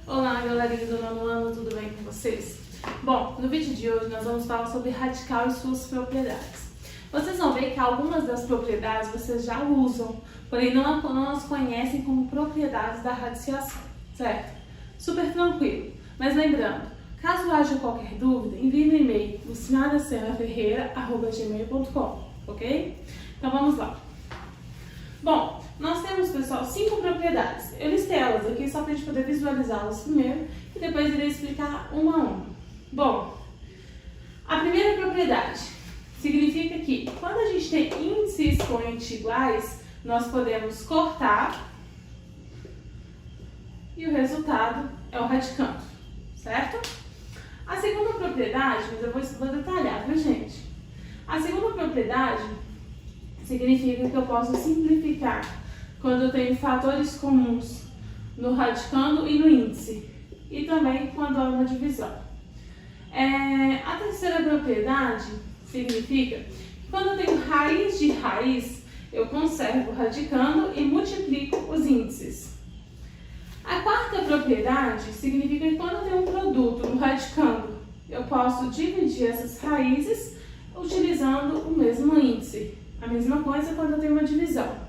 Olá, galerinha do nono ano, tudo bem com vocês? Bom, no vídeo de hoje nós vamos falar sobre radical e suas propriedades. Vocês vão ver que algumas das propriedades vocês já usam, porém não as conhecem como propriedades da radiciação, certo? Super tranquilo, mas lembrando, caso haja qualquer dúvida, envie um e-mail no senhoracenaferreira@gmail.com, ok? Então vamos lá. Bom, nós temos, pessoal, 5 propriedades. Eu listei elas aqui só para a gente poder visualizá-las primeiro e depois irei explicar uma a uma. Bom, a primeira propriedade significa que quando a gente tem índice e expoente iguais, nós podemos cortar e o resultado é o radicando, certo? A segunda propriedade, mas eu vou detalhar, viu, gente? A segunda propriedade significa que eu posso simplificar quando eu tenho fatores comuns no radicando e no índice, e também quando há uma divisão. A terceira propriedade significa que quando eu tenho raiz de raiz, eu conservo o radicando e multiplico os índices. A quarta propriedade significa que quando eu tenho um produto no radicando, eu posso dividir essas raízes utilizando o mesmo índice. A mesma coisa quando eu tenho uma divisão.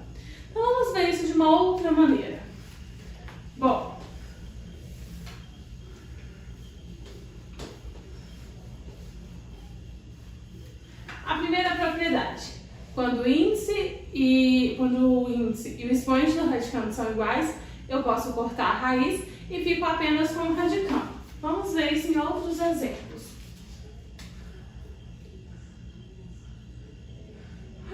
Então vamos ver isso de uma outra maneira. Bom, a primeira propriedade, quando o índice e o expoente do radicando são iguais, eu posso cortar a raiz e fico apenas com o radicando. Vamos ver isso em outros exemplos.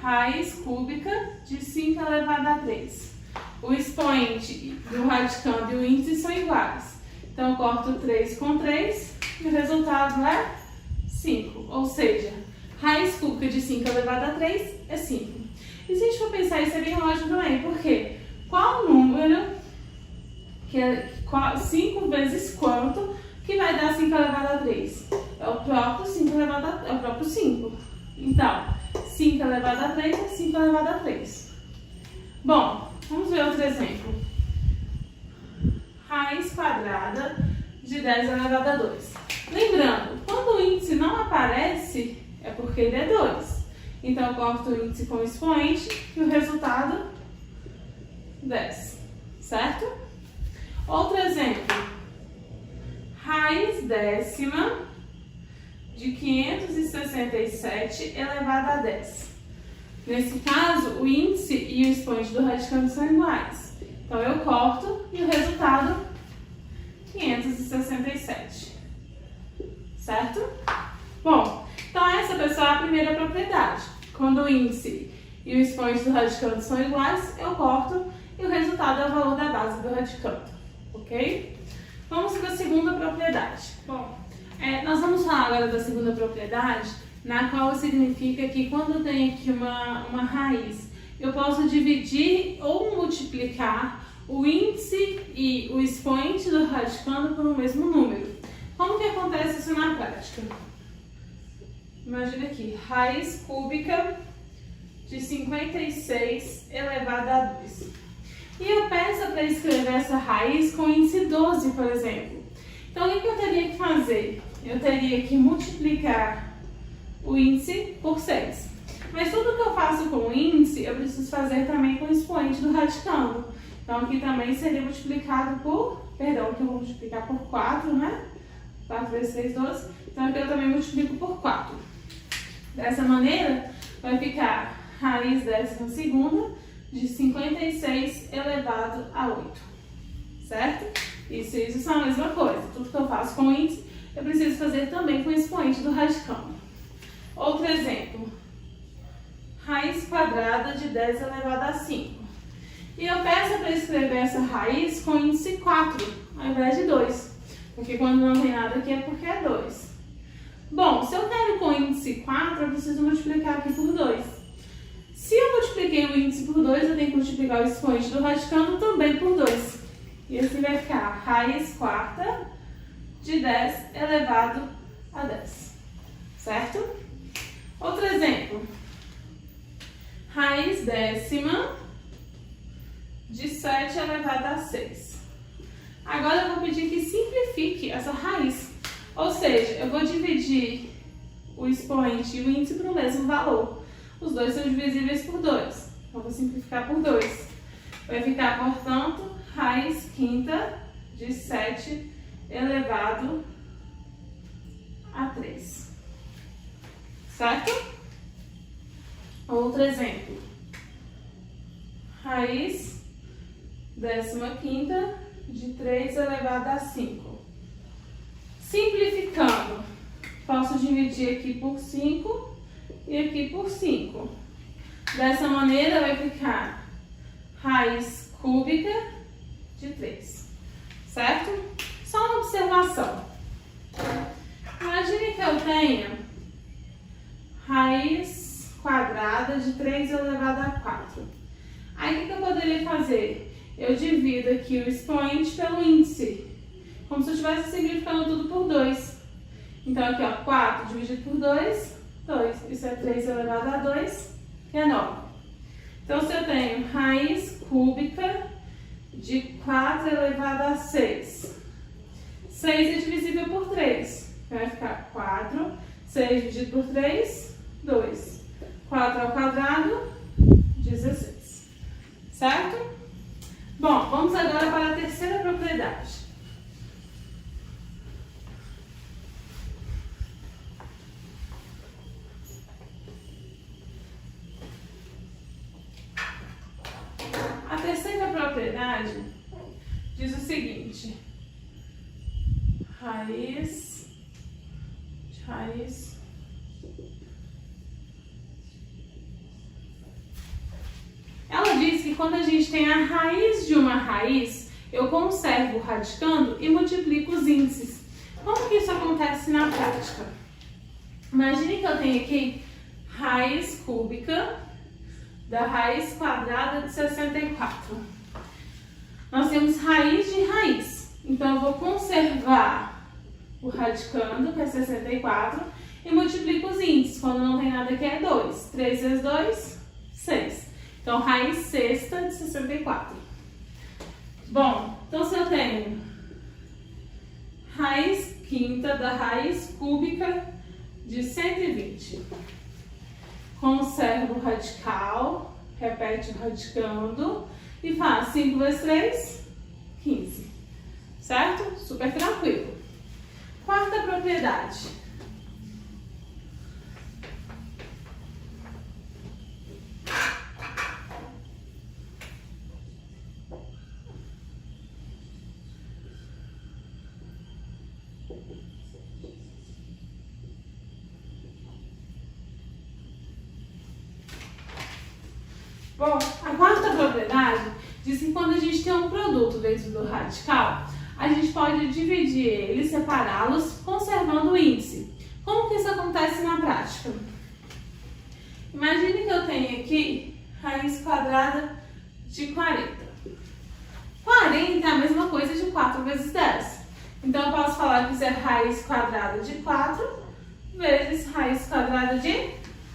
Raiz cúbica de 5 elevado a 3. O expoente do radicando e o índice são iguais. Então, eu corto 3 com 3 e o resultado é 5. Ou seja, raiz cúbica de 5 elevado a 3 é 5. E se a gente for pensar, isso é bem lógico também. Por quê? Qual número, que é 5 vezes quanto, que vai dar 5 elevado a 3? É o próprio 5 elevado a 3. É o próprio 5. Então, 5 elevado a 3 é 5 elevado a 3. Bom, vamos ver outro exemplo. Raiz quadrada de 10 elevado a 2. Lembrando, quando o índice não aparece, é porque ele é 2. Então, eu corto o índice com o expoente e o resultado, 10. Certo? Outro exemplo. Raiz décima de 567 elevado a 10. Nesse caso, o índice e o expoente do radicando são iguais. Então, eu corto e o resultado, 567. Certo? Bom, então essa, pessoal, é a primeira propriedade. Quando o índice e o expoente do radicando são iguais, eu corto e o resultado é o valor da base do radicando. Ok? Vamos para a segunda propriedade. Bom, nós vamos falar agora da segunda propriedade, na qual significa que quando eu tenho aqui uma raiz, eu posso dividir ou multiplicar o índice e o expoente do radicando por um mesmo número. Como que acontece isso na prática? Imagina aqui, raiz cúbica de 56 elevado a 2. E eu peço para escrever essa raiz com índice 12, por exemplo. Então, o que eu teria que fazer? Eu teria que multiplicar o índice por 6. Mas tudo que eu faço com o índice, eu preciso fazer também com o expoente do radicando. Então, aqui também seria multiplicado por, aqui eu vou multiplicar por 4, né? 4 vezes 6, 12. Então, aqui eu também multiplico por 4. Dessa maneira, vai ficar raiz décima segunda de 56 elevado a 8. Certo? Isso são a mesma coisa. Tudo que eu faço com o índice, eu preciso fazer também com o expoente do radicando. Outro exemplo. Raiz quadrada de 10 elevado a 5. E eu peço para escrever essa raiz com índice 4, ao invés de 2. Porque quando não tem nada aqui é porque é 2. Bom, se eu quero com índice 4, eu preciso multiplicar aqui por 2. Se eu multipliquei o índice por 2, eu tenho que multiplicar o expoente do radicando também por 2. E assim vai ficar raiz quarta de 10 elevado a 10. Certo? Outro exemplo. Raiz décima de 7 elevado a 6. Agora eu vou pedir que simplifique essa raiz. Ou seja, eu vou dividir o expoente e o índice para o mesmo valor. Os dois são divisíveis por 2. Então, vou simplificar por 2. Vai ficar, portanto, raiz quinta de 7 elevado a 3. Certo? Outro exemplo. Raiz 15ª de 3 elevado a 5. Simplificando, posso dividir aqui por 5 e aqui por 5. Dessa maneira vai ficar raiz cúbica de 3. Certo? Só uma observação. Imagine que eu tenha raiz quadrada de 3 elevado a 4. Aí o que eu poderia fazer? Eu divido aqui o expoente pelo índice, como se eu estivesse simplificando tudo por 2. Então aqui, ó, 4 dividido por 2, 2. Isso é 3 elevado a 2, que é 9. Então, se eu tenho raiz cúbica de 4 elevado a 6, 6 é divisível por 3. Vai ficar 4, 6 dividido por 3, 2. 4 ao quadrado, 16. Certo? Bom, vamos agora para a terceira propriedade. A terceira propriedade diz o seguinte: raiz. Ela diz que quando a gente tem a raiz de uma raiz, eu conservo radicando e multiplico os índices. Como que isso acontece na prática? Imagine que eu tenho aqui raiz cúbica da raiz quadrada de 64. Nós temos raiz de raiz. Então, eu vou conservar o radicando, que é 64, e multiplico os índices. Quando não tem nada aqui é 2. 3 vezes 2, 6. Então, raiz sexta de 64. Bom, então se eu tenho raiz quinta da raiz cúbica de 120. Conservo o radical, repete o radicando e faz 5 vezes 3, 15. Certo? Super tranquilo. Quarta propriedade. Bom, a quarta propriedade diz que quando a gente tem um produto dentro do radical, a gente pode dividir ele, separá-los, conservando o índice. Como que isso acontece na prática? Imagine que eu tenho aqui raiz quadrada de 40. 40 é a mesma coisa de 4 vezes 10. Então, eu posso falar que isso é raiz quadrada de 4 vezes raiz quadrada de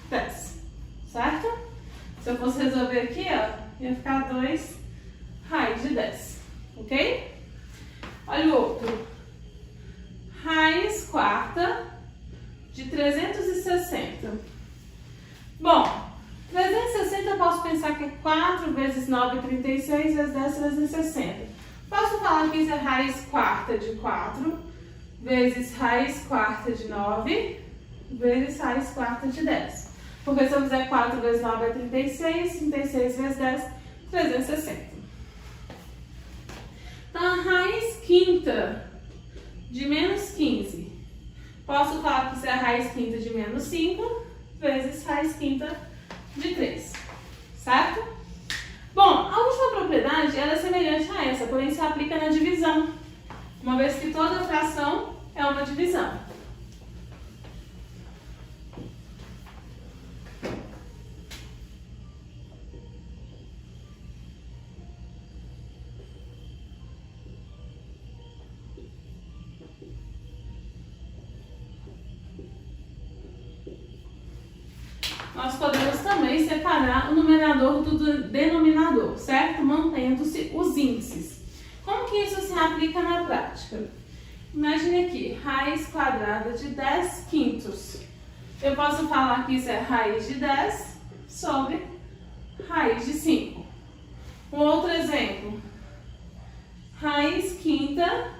10. Certo? Se eu fosse resolver aqui, ó, ia ficar 2 raiz de 10, ok? Olha o outro. Raiz quarta de 360. Bom, 360 eu posso pensar que é 4 vezes 9, 36, vezes 10, 360. Posso falar que isso é raiz quarta de 4, vezes raiz quarta de 9, vezes raiz quarta de 10. Porque se eu fizer 4 vezes 9 é 36, 36 vezes 10, 360. Então, a raiz quinta de menos 15. Posso falar que isso é a raiz quinta de menos 5, vezes raiz quinta de 3. Certo? Bom, a última propriedade ela é semelhante a essa, porém se aplica na divisão, uma vez que toda fração é uma divisão. Nós podemos também separar o numerador do denominador, certo? Mantendo-se os índices. Como que isso se aplica na prática? Imagine aqui, raiz quadrada de 10 quintos. Eu posso falar que isso é raiz de 10 sobre raiz de 5. Um outro exemplo, raiz quinta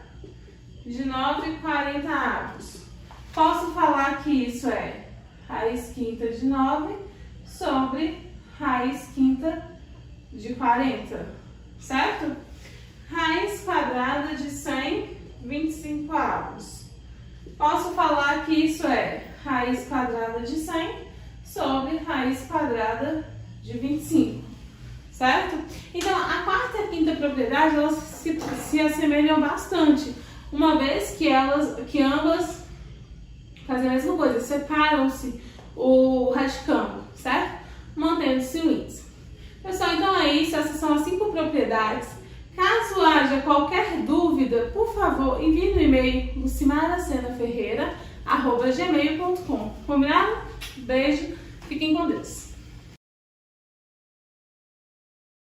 de 9/40. Posso falar que isso é raiz quinta de 9 sobre raiz quinta de 40, certo? Raiz quadrada de 100/25. Posso falar que isso é raiz quadrada de 100 sobre raiz quadrada de 25, certo? Então, a quarta e a quinta propriedade, elas se assemelham bastante, uma vez que ambas fazem a mesma coisa, separam-se o radicando, certo? Mantendo-se o índice. Pessoal, então é isso, essas são as 5 propriedades. Caso haja qualquer dúvida, por favor, envie no e-mail lucimaracenaferreira@gmail.com. Combinado? Beijo, fiquem com Deus.